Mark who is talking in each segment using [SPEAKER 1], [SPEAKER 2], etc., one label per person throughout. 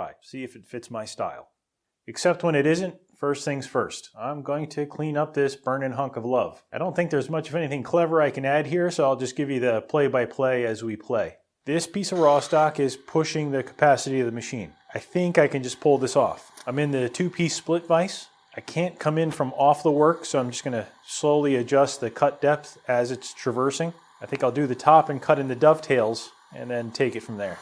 [SPEAKER 1] try, see if it fits my style. Except when it isn't, first things first. I'm going to clean up this burning hunk of love. I don't think there's much of anything clever I can add here, so I'll just give you the play-by-play as we play. This piece of raw stock is pushing the capacity of the machine. I think I can just pull this off. I'm in the 2-piece split vise. I can't come in from off the work, so I'm just going to slowly adjust the cut depth as it's traversing. I think I'll do the top and cut in the dovetails and then take it from there.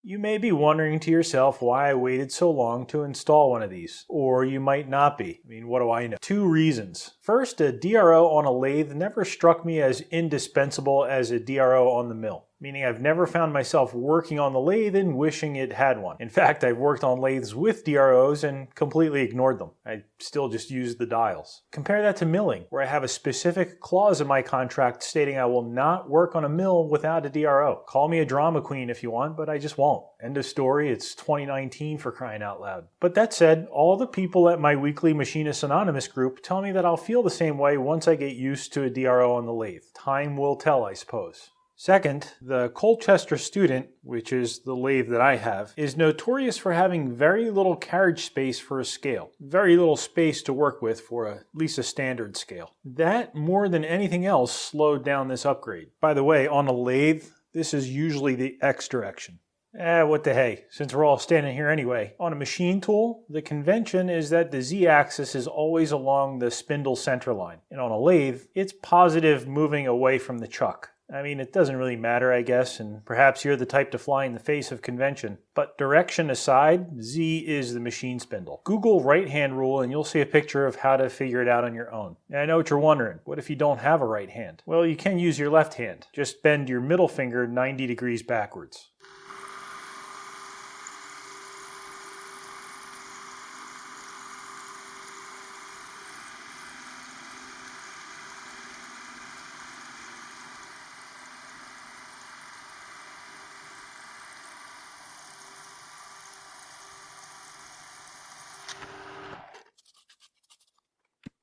[SPEAKER 1] You may be wondering to yourself why I waited so long to install one of these. Or you might not be. I mean, what do I know? 2 reasons. First, a DRO on a lathe never struck me as indispensable as a DRO on the mill. Meaning I've never found myself working on the lathe and wishing it had one. In fact, I've worked on lathes with DROs and completely ignored them. I still just used the dials. Compare that to milling, where I have a specific clause in my contract stating I will not work on a mill without a DRO. Call me a drama queen if you want, but I just won't. End of story, it's 2019 for crying out loud. But that said, all the people at my weekly Machinist Anonymous group tell me that I'll feel the same way once I get used to a DRO on the lathe. Time will tell, I suppose. Second, the Colchester Student, which is the lathe that I have, is notorious for having very little carriage space for a scale. Very little space to work with for at least a standard scale. That, more than anything else, slowed down this upgrade. By the way, on a lathe, this is usually the X direction. What the hey, since we're all standing here anyway. On a machine tool, the convention is that the Z-axis is always along the spindle center line. And on a lathe, it's positive moving away from the chuck. I mean, it doesn't really matter, I guess, and perhaps you're the type to fly in the face of convention. But direction aside, Z is the machine spindle. Google right-hand rule and you'll see a picture of how to figure it out on your own. And I know what you're wondering. What if you don't have a right hand? Well, you can use your left hand. Just bend your middle finger 90 degrees backwards.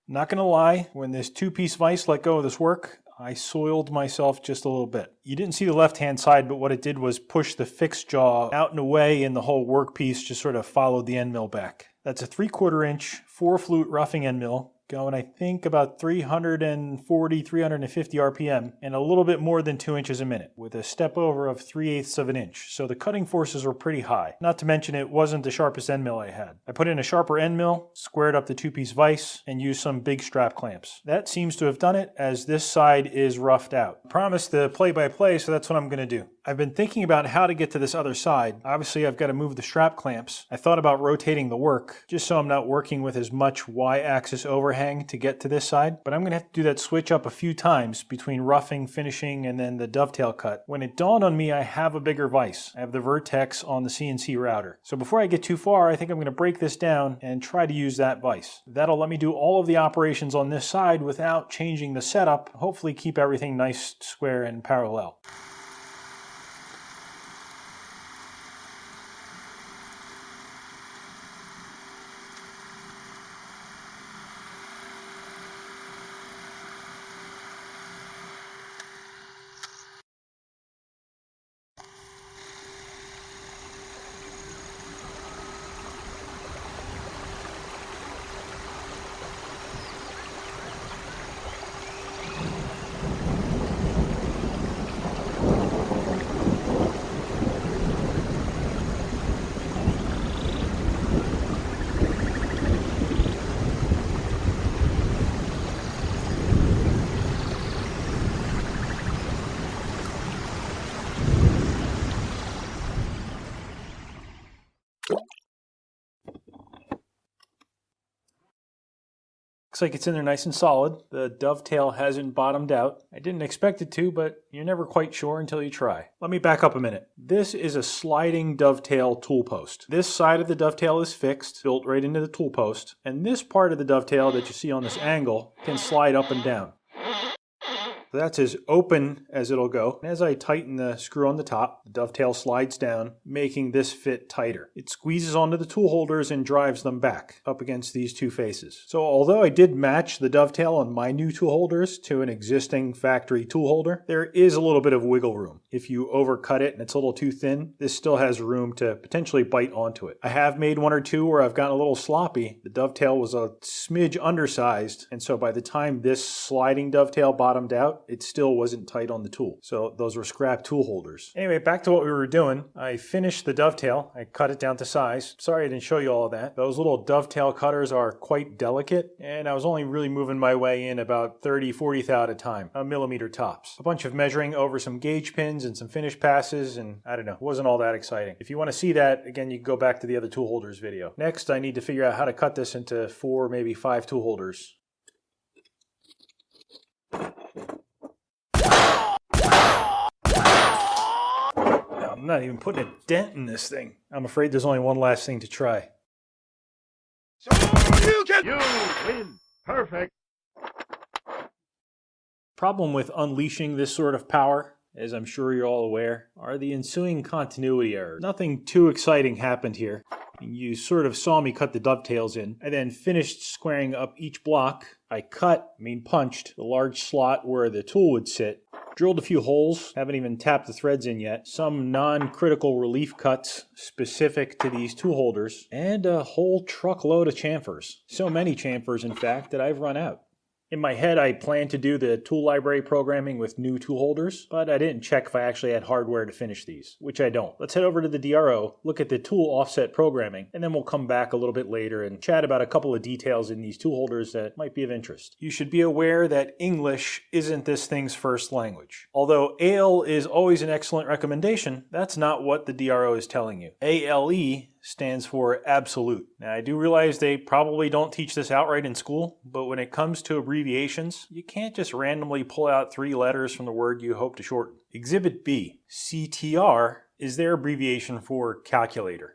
[SPEAKER 1] Not gonna lie, when this 2-piece vise let go of this work, I soiled myself just a little bit. You didn't see the left-hand side, but what it did was push the fixed jaw out and away, and the whole workpiece just sort of followed the end mill back. That's a 3/4 inch, 4-flute roughing end mill, going I think about 340, 350 RPM, and a little bit more than 2 inches a minute, with a step over of 3/8 of an inch. So the cutting forces were pretty high. Not to mention it wasn't the sharpest end mill I had. I put in a sharper end mill, squared up the 2-piece vise, and used some big strap clamps. That seems to have done it, as this side is roughed out. I promised the play-by-play, so that's what I'm gonna do. I've been thinking about how to get to this other side. Obviously, I've got to move the strap clamps. I thought about rotating the work, just so I'm not working with as much Y-axis overhang to get to this side. But I'm going to have to do that switch up a few times between roughing, finishing, and then the dovetail cut. When it dawned on me, I have a bigger vise. I have the Vertex on the CNC router. So before I get too far, I think I'm going to break this down and try to use that vise. That'll let me do all of the operations on this side without changing the setup. Hopefully keep everything nice, square, and parallel. Looks like it's in there nice and solid. The dovetail hasn't bottomed out. I didn't expect it to, but you're never quite sure until you try. Let me back up a minute. This is a sliding dovetail tool post. This side of the dovetail is fixed, built right into the tool post, and this part of the dovetail that you see on this angle can slide up and down. So that's as open as it'll go. And as I tighten the screw on the top, the dovetail slides down, making this fit tighter. It squeezes onto the tool holders and drives them back up against these two faces. So although I did match the dovetail on my new tool holders to an existing factory tool holder, there is a little bit of wiggle room. If you overcut it and it's a little too thin, this still has room to potentially bite onto it. I have made one or two where I've gotten a little sloppy. The dovetail was a smidge undersized, and so by the time this sliding dovetail bottomed out, it still wasn't tight on the tool. So those were scrap tool holders. Anyway, back to what we were doing. I finished the dovetail. I cut it down to size. Sorry I didn't show you all of that. Those little dovetail cutters are quite delicate, and I was only really moving my way in about 30, 40 thou at a time, a millimeter tops. A bunch of measuring over some gauge pins and some finish passes, and I don't know, it wasn't all that exciting. If you want to see that, again, you can go back to the other tool holders video. Next, I need to figure out how to cut this into 4, maybe 5 tool holders. I'm not even putting a dent in this thing. I'm afraid there's only one last thing to try.
[SPEAKER 2] So you win. Perfect.
[SPEAKER 1] Problem with unleashing this sort of power, as I'm sure you're all aware, are the ensuing continuity errors. Nothing too exciting happened here. You sort of saw me cut the dovetails in. I then finished squaring up each block. I punched the large slot where the tool would sit. Drilled a few holes, haven't even tapped the threads in yet. Some non-critical relief cuts specific to these tool holders. And a whole truckload of chamfers. So many chamfers, in fact, that I've run out. In my head, I planned to do the tool library programming with new tool holders, but I didn't check if I actually had hardware to finish these, which I don't. Let's head over to the DRO, look at the tool offset programming, and then we'll come back a little bit later and chat about a couple of details in these tool holders that might be of interest. You should be aware that English isn't this thing's first language. Although ALE is always an excellent recommendation, that's not what the DRO is telling you. ALE stands for absolute. Now, I do realize they probably don't teach this outright in school, but when it comes to abbreviations, you can't just randomly pull out 3 letters from the word you hope to shorten. Exhibit B, CTR, is their abbreviation for calculator.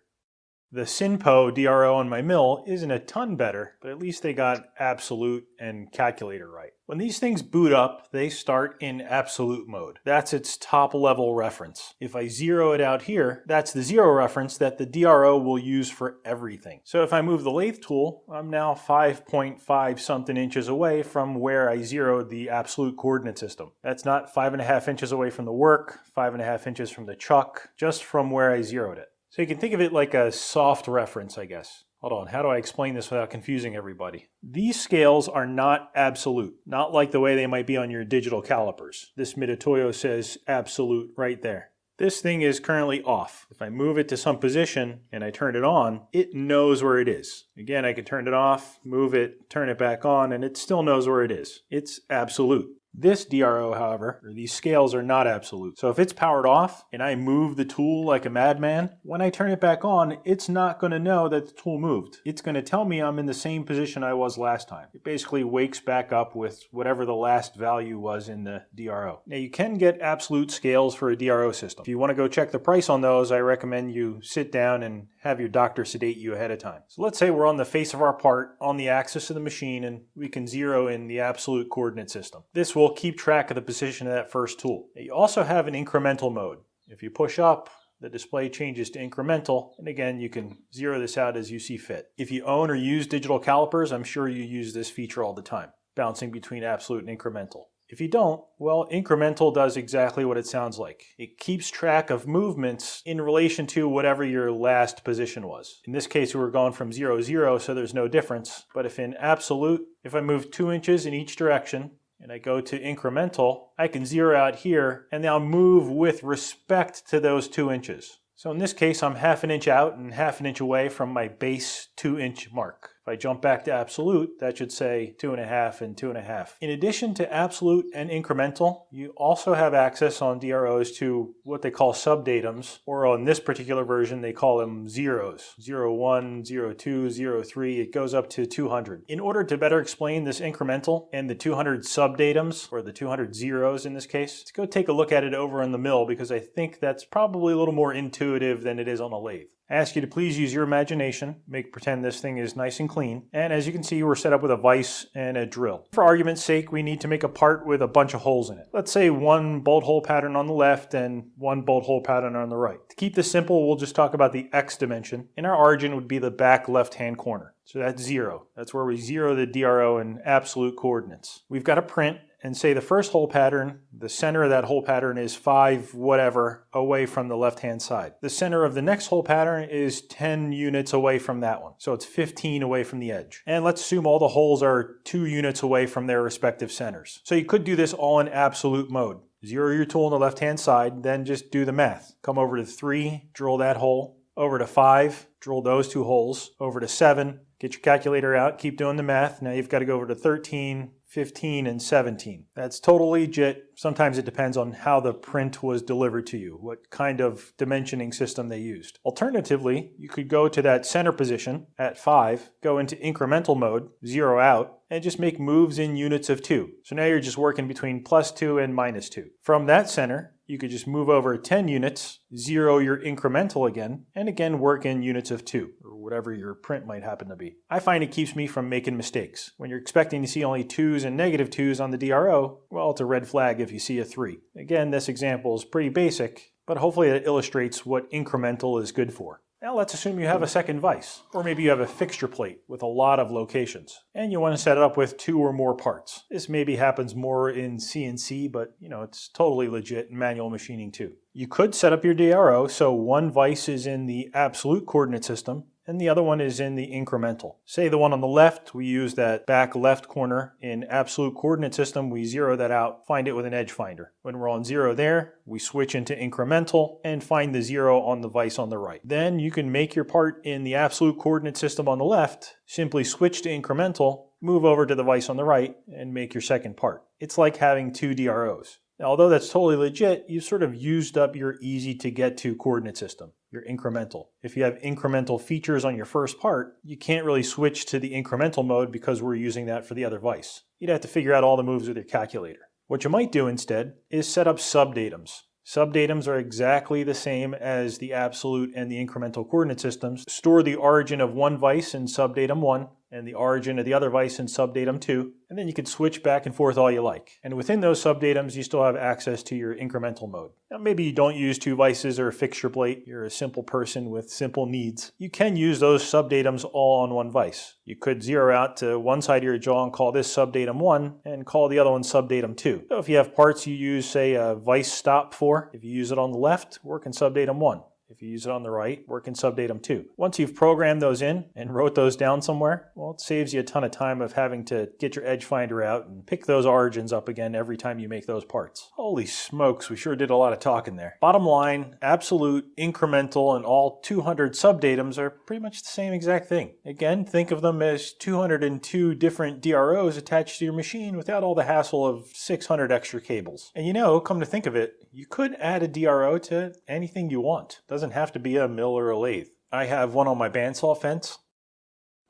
[SPEAKER 1] The SINPO DRO on my mill isn't a ton better, but at least they got absolute and calculator right. When these things boot up, they start in absolute mode. That's its top level reference. If I zero it out here, that's the zero reference that the DRO will use for everything. So if I move the lathe tool, I'm now 5.5 something inches away from where I zeroed the absolute coordinate system. That's not 5.5 inches away from the work, 5.5 inches from the chuck, just from where I zeroed it. So you can think of it like a soft reference, I guess. Hold on, how do I explain this without confusing everybody? These scales are not absolute, not like the way they might be on your digital calipers. This Mitutoyo says absolute right there. This thing is currently off. If I move it to some position and I turn it on, it knows where it is. Again, I can turn it off, move it, turn it back on, and it still knows where it is. It's absolute. This DRO, however, or these scales are not absolute. So if it's powered off and I move the tool like a madman, when I turn it back on, it's not going to know that the tool moved. It's going to tell me I'm in the same position I was last time. It basically wakes back up with whatever the last value was in the DRO. Now you can get absolute scales for a DRO system. If you want to go check the price on those, I recommend you sit down and have your doctor sedate you ahead of time. So let's say we're on the face of our part on the axis of the machine and we can zero in the absolute coordinate system. This will keep track of the position of that first tool. You also have an incremental mode. If you push up, the display changes to incremental, and again, you can zero this out as you see fit. If you own or use digital calipers, I'm sure you use this feature all the time, bouncing between absolute and incremental. If you don't, well, incremental does exactly what it sounds like. It keeps track of movements in relation to whatever your last position was. In this case, we were going from 0, 0, so there's no difference. But if in absolute, if I move 2 inches in each direction, and I go to incremental, I can zero out here and now move with respect to those 2 inches. So in this case, I'm 1/2 inch out and 1/2 inch away from my base 2-inch mark. If I jump back to absolute, that should say 2.5 and 2.5. In addition to absolute and incremental, you also have access on DROs to what they call subdatums, or on this particular version, they call them zeros. 0, 1, 0, 2, 0, 3, it goes up to 200. In order to better explain this incremental and the 200 subdatums, or the 200 zeros in this case, let's go take a look at it over in the mill because I think that's probably a little more intuitive than it is on a lathe. I ask you to please use your imagination, pretend this thing is nice and clean, and as you can see, we're set up with a vise and a drill. For argument's sake, we need to make a part with a bunch of holes in it. Let's say one bolt hole pattern on the left and one bolt hole pattern on the right. To keep this simple, we'll just talk about the x dimension, and our origin would be the back left-hand corner. So that's 0. That's where we zero the DRO in absolute coordinates. We've got a print, and say the first hole pattern, the center of that hole pattern is 5 whatever away from the left-hand side. The center of the next hole pattern is 10 units away from that one. So it's 15 away from the edge. And let's assume all the holes are 2 units away from their respective centers. So you could do this all in absolute mode. Zero your tool on the left-hand side, then just do the math. Come over to 3, drill that hole. Over to 5, drill those 2 holes. Over to 7, get your calculator out, keep doing the math. Now you've got to go over to 13, 15, and 17. That's totally legit. Sometimes it depends on how the print was delivered to you, what kind of dimensioning system they used. Alternatively, you could go to that center position at 5, go into incremental mode, 0 out, and just make moves in units of 2. So now you're just working between +2 and -2. From that center, you could just move over 10 units, 0 your incremental again, and again work in units of 2, or whatever your print might happen to be. I find it keeps me from making mistakes. When you're expecting to see only 2s and -2s on the DRO, well, it's a red flag if you see a 3. Again, this example is pretty basic, but hopefully it illustrates what incremental is good for. Now let's assume you have a second vise, or maybe you have a fixture plate with a lot of locations, and you want to set it up with 2 or more parts. This maybe happens more in CNC, but it's totally legit in manual machining too. You could set up your DRO so one vise is in the absolute coordinate system, and the other one is in the incremental. Say the one on the left, we use that back left corner in absolute coordinate system, we zero that out, find it with an edge finder. When we're on 0 there, we switch into incremental and find the 0 on the vise on the right. Then you can make your part in the absolute coordinate system on the left, simply switch to incremental, move over to the vise on the right, and make your second part. It's like having 2 DROs. Now, although that's totally legit, you've sort of used up your easy to get to coordinate system, your incremental. If you have incremental features on your first part, you can't really switch to the incremental mode because we're using that for the other vise. You'd have to figure out all the moves with your calculator. What you might do instead is set up subdatums. Subdatums are exactly the same as the absolute and the incremental coordinate systems. Store the origin of one vise in subdatum 1 and the origin of the other vise in subdatum 2, and then you can switch back and forth all you like. And within those subdatums, you still have access to your incremental mode. Now, maybe you don't use 2 vices or a fixture plate. You're a simple person with simple needs. You can use those subdatums all on one vise. You could zero out to one side of your jaw and call this subdatum 1 and call the other one subdatum 2. So if you have parts you use, say, a vise stop for, if you use it on the left, work in subdatum 1. If you use it on the right, work in subdatum 2. Once you've programmed those in and wrote those down somewhere, well, it saves you a ton of time of having to get your edge finder out and pick those origins up again every time you make those parts. Holy smokes, we sure did a lot of talking there. Bottom line, absolute, incremental, and all 200 subdatums are pretty much the same exact thing. Again, think of them as 202 different DROs attached to your machine without all the hassle of 600 extra cables. And come to think of it, you could add a DRO to anything you want. Doesn't have to be a mill or a lathe. I have one on my bandsaw fence,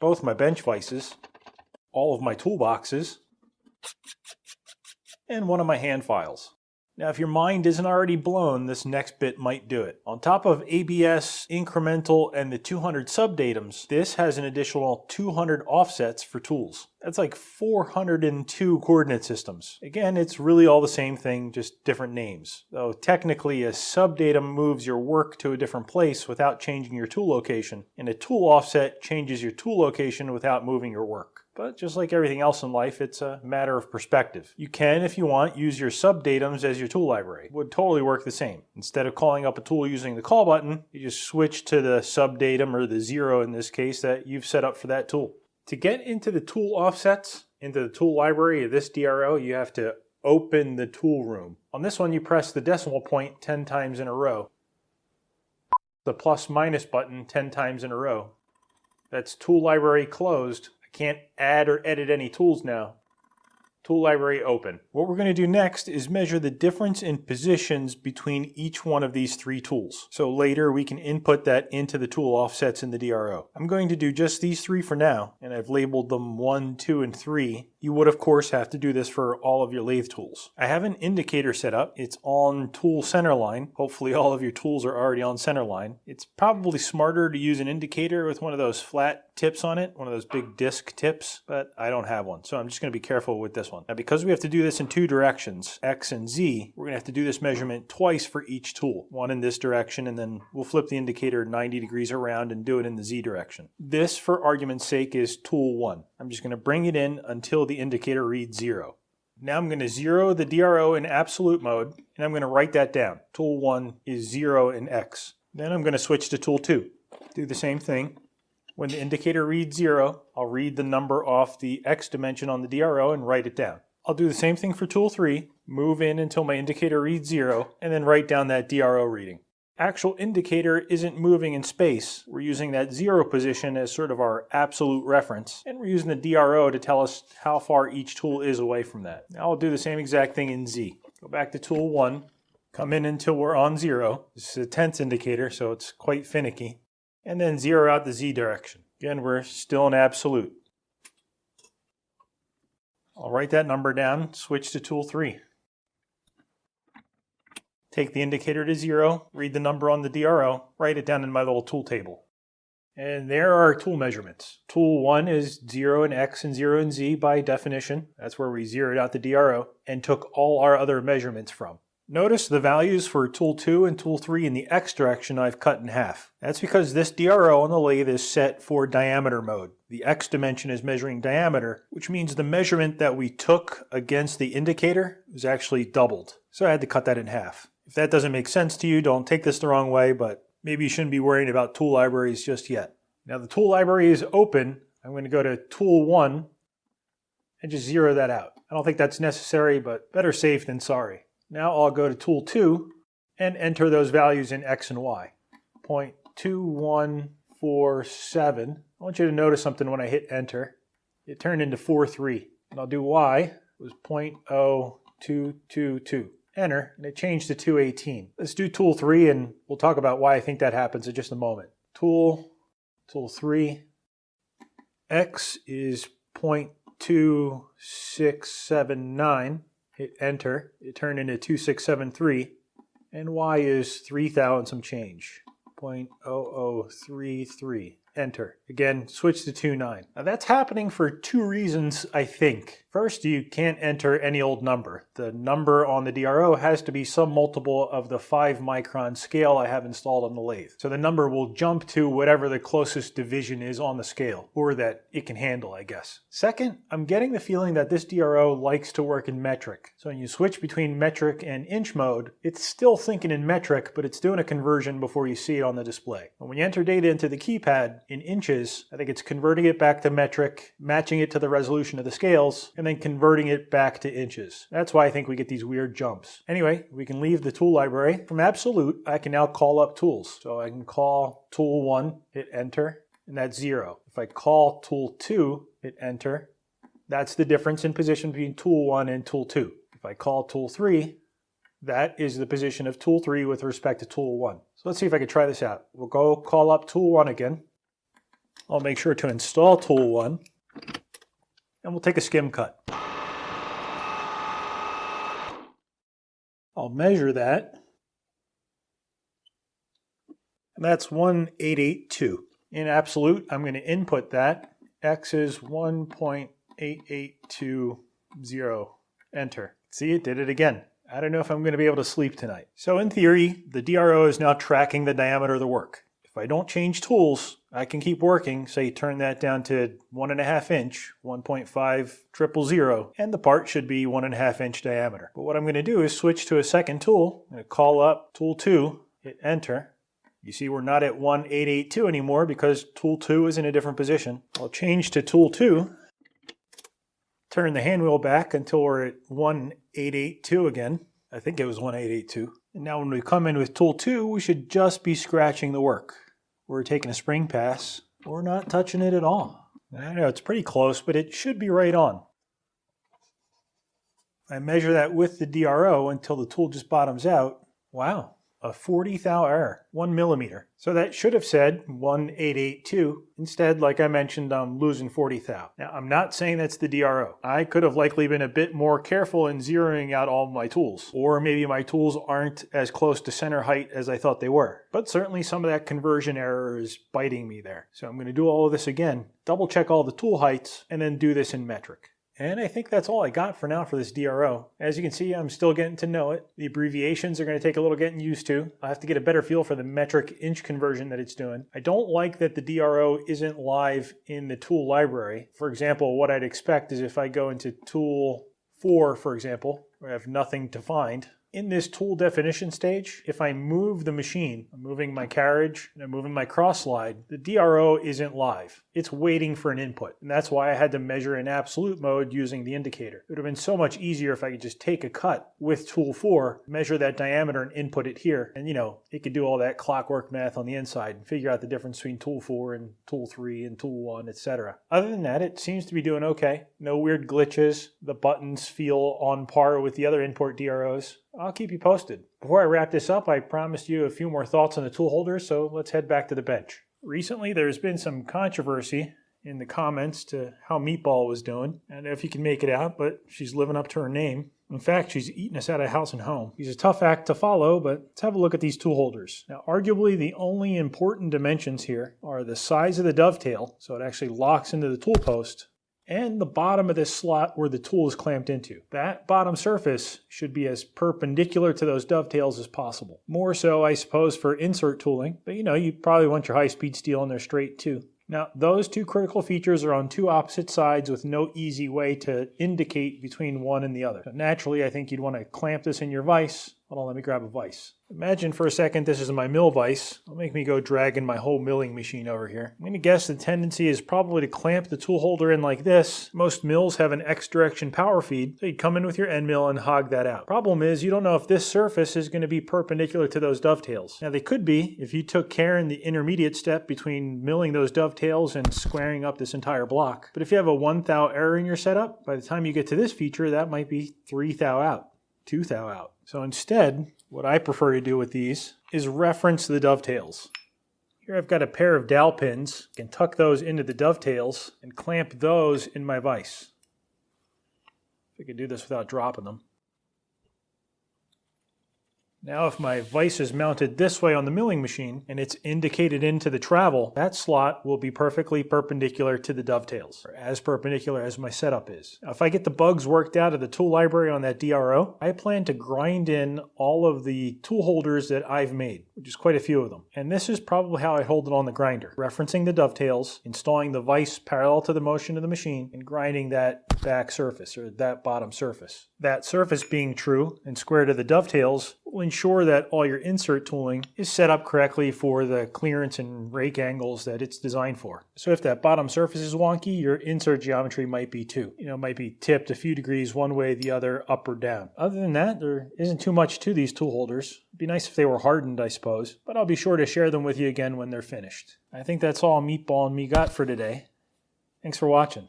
[SPEAKER 1] both my bench vices, all of my toolboxes, and one of my hand files. Now, if your mind isn't already blown, this next bit might do it. On top of ABS, incremental, and the 200 subdatums, this has an additional 200 offsets for tools. That's like 402 coordinate systems. Again, it's really all the same thing, just different names. Though technically, a subdatum moves your work to a different place without changing your tool location, and a tool offset changes your tool location without moving your work. But just like everything else in life, it's a matter of perspective. You can, if you want, use your subdatums as your tool library. It would totally work the same. Instead of calling up a tool using the call button, you just switch to the subdatum, or the 0 in this case, that you've set up for that tool. To get into the tool offsets, into the tool library of this DRO, you have to open the tool room. On this one, you press the decimal point 10 times in a row. The plus/minus button 10 times in a row. That's tool library closed. Can't add or edit any tools now. Tool library open. What we're going to do next is measure the difference in positions between each one of these 3 tools. So later we can input that into the tool offsets in the DRO. I'm going to do just these 3 for now, and I've labeled them 1, 2, and 3. You would, of course, have to do this for all of your lathe tools. I have an indicator set up. It's on tool center line. Hopefully all of your tools are already on center line. It's probably smarter to use an indicator with one of those flat tips on it, one of those big disc tips, but I don't have one. So I'm just going to be careful with this one. Now, because we have to do this in two directions, X and Z, we're going to have to do this measurement twice for each tool. One in this direction, and then we'll flip the indicator 90 degrees around and do it in the Z direction. This, for argument's sake, is tool 1. I'm just going to bring it in until the indicator reads 0. Now I'm going to 0 the DRO in absolute mode, and I'm going to write that down. Tool 1 is 0 in X. Then I'm going to switch to tool 2. Do the same thing. When the indicator reads 0, I'll read the number off the X dimension on the DRO and write it down. I'll do the same thing for tool 3, move in until my indicator reads 0, and then write down that DRO reading. Actual indicator isn't moving in space. We're using that 0 position as sort of our absolute reference, and we're using the DRO to tell us how far each tool is away from that. Now I'll do the same exact thing in Z. Go back to tool 1, come in until we're on 0. This is a tenths indicator, so it's quite finicky. And then 0 out the Z direction. Again, we're still in absolute. I'll write that number down, switch to tool 3. Take the indicator to 0, read the number on the DRO, write it down in my little tool table. And there are our tool measurements. Tool 1 is 0 in X and 0 in Z by definition. That's where we zeroed out the DRO and took all our other measurements from. Notice the values for tool 2 and tool 3 in the X direction I've cut in half. That's because this DRO on the lathe is set for diameter mode. The X dimension is measuring diameter, which means the measurement that we took against the indicator was actually doubled. So I had to cut that in half. If that doesn't make sense to you, don't take this the wrong way, but maybe you shouldn't be worrying about tool libraries just yet. Now the tool library is open. I'm going to go to tool 1 and just zero that out. I don't think that's necessary, but better safe than sorry. Now I'll go to tool 2 and enter those values in X and Y. 0.2147. I want you to notice something when I hit enter. It turned into 43. And I'll do Y. It was 0.0222. Enter, and it changed to 218. Let's do tool 3, and we'll talk about why I think that happens in just a moment. Tool 3. X is 0.2679. Hit enter, it turned into 2673, and Y is 3,000 some change, 0.0033. Enter. Again, switch to 29. Now that's happening for two reasons, I think. First, you can't enter any old number. The number on the DRO has to be some multiple of the 5 micron scale I have installed on the lathe. So the number will jump to whatever the closest division is on the scale, or that it can handle, I guess. Second, I'm getting the feeling that this DRO likes to work in metric. So when you switch between metric and inch mode, it's still thinking in metric, but it's doing a conversion before you see it on the display. And when you enter data into the keypad in inches, I think it's converting it back to metric, matching it to the resolution of the scales, and then converting it back to inches. That's why I think we get these weird jumps. Anyway, we can leave the tool library. From absolute, I can now call up tools. So I can call tool 1, hit enter, and that's 0. If I call tool 2, hit enter, that's the difference in position between tool 1 and tool 2. If I call tool 3, that is the position of tool 3 with respect to tool 1. So let's see if I can try this out. We'll go call up tool 1 again. I'll make sure to install tool 1, and we'll take a skim cut. I'll measure that, and that's 1882. In absolute, I'm going to input that. X is 1.8820. Enter. See, it did it again. I don't know if I'm going to be able to sleep tonight. So in theory, the DRO is now tracking the diameter of the work. If I don't change tools, I can keep working, say turn that down to 1.5 inch, 1.5000, and the part should be 1.5 inch diameter. But what I'm going to do is switch to a second tool. I'm going to call up tool 2, hit enter. You see we're not at 1882 anymore because tool 2 is in a different position. I'll change to tool 2, turn the hand wheel back until we're at 1882 again. I think it was 1882. And now when we come in with tool 2, we should just be scratching the work. We're taking a spring pass. We're not touching it at all. I know it's pretty close, but it should be right on. I measure that with the DRO until the tool just bottoms out. Wow, a 40 thou error, 1 millimeter. So that should have said 1882. Instead, like I mentioned, I'm losing 40 thou. Now, I'm not saying that's the DRO. I could have likely been a bit more careful in zeroing out all my tools. Or maybe my tools aren't as close to center height as I thought they were. But certainly some of that conversion error is biting me there. So I'm going to do all of this again, double check all the tool heights, and then do this in metric. And I think that's all I got for now for this DRO. As you can see, I'm still getting to know it. The abbreviations are going to take a little getting used to. I have to get a better feel for the metric inch conversion that it's doing. I don't like that the DRO isn't live in the tool library. For example, what I'd expect is if I go into tool 4, for example, where I have nothing to find, in this tool definition stage, if I move the machine, I'm moving my carriage and I'm moving my cross slide, the DRO isn't live. It's waiting for an input. And that's why I had to measure in absolute mode using the indicator. It would have been so much easier if I could just take a cut with tool 4, measure that diameter and input it here. And it could do all that clockwork math on the inside and figure out the difference between tool 4 and tool 3 and tool 1, etc. Other than that, it seems to be doing okay. No weird glitches. The buttons feel on par with the other import DROs. I'll keep you posted. Before I wrap this up, I promised you a few more thoughts on the tool holders, so let's head back to the bench. Recently, there's been some controversy in the comments to how Meatball was doing. I don't know if you can make it out, but she's living up to her name. In fact, she's eating us out of house and home. She's a tough act to follow, but let's have a look at these tool holders. Now, arguably the only important dimensions here are the size of the dovetail, so it actually locks into the tool post, and the bottom of this slot where the tool is clamped into. That bottom surface should be as perpendicular to those dovetails as possible. More so, I suppose, for insert tooling, but you probably want your high-speed steel in there straight too. Now, those two critical features are on two opposite sides with no easy way to indicate between one and the other. So naturally, I think you'd want to clamp this in your vise. Hold on, let me grab a vise. Imagine for a second this is my mill vise. It'll make me go dragging my whole milling machine over here. I'm going to guess the tendency is probably to clamp the tool holder in like this. Most mills have an X direction power feed, so you'd come in with your end mill and hog that out. Problem is, you don't know if this surface is going to be perpendicular to those dovetails. Now, they could be if you took care in the intermediate step between milling those dovetails and squaring up this entire block. But if you have a 1 thou error in your setup, by the time you get to this feature, that might be 3 thou out, 2 thou out. So instead, what I prefer to do with these is reference the dovetails. Here I've got a pair of dowel pins. I can tuck those into the dovetails and clamp those in my vise. If I could do this without dropping them. Now if my vise is mounted this way on the milling machine and it's indicated into the travel, that slot will be perfectly perpendicular to the dovetails, or as perpendicular as my setup is. Now, if I get the bugs worked out of the tool library on that DRO, I plan to grind in all of the tool holders that I've made, which is quite a few of them. And this is probably how I hold it on the grinder, referencing the dovetails, installing the vise parallel to the motion of the machine, and grinding that back surface, or that bottom surface. That surface being true and square to the dovetails will ensure that all your insert tooling is set up correctly for the clearance and rake angles that it's designed for. So if that bottom surface is wonky, your insert geometry might be too. It might be tipped a few degrees one way, the other, up or down. Other than that, there isn't too much to these tool holders. It'd be nice if they were hardened, I suppose, but I'll be sure to share them with you again when they're finished. I think that's all Meatball and me got for today. Thanks for watching.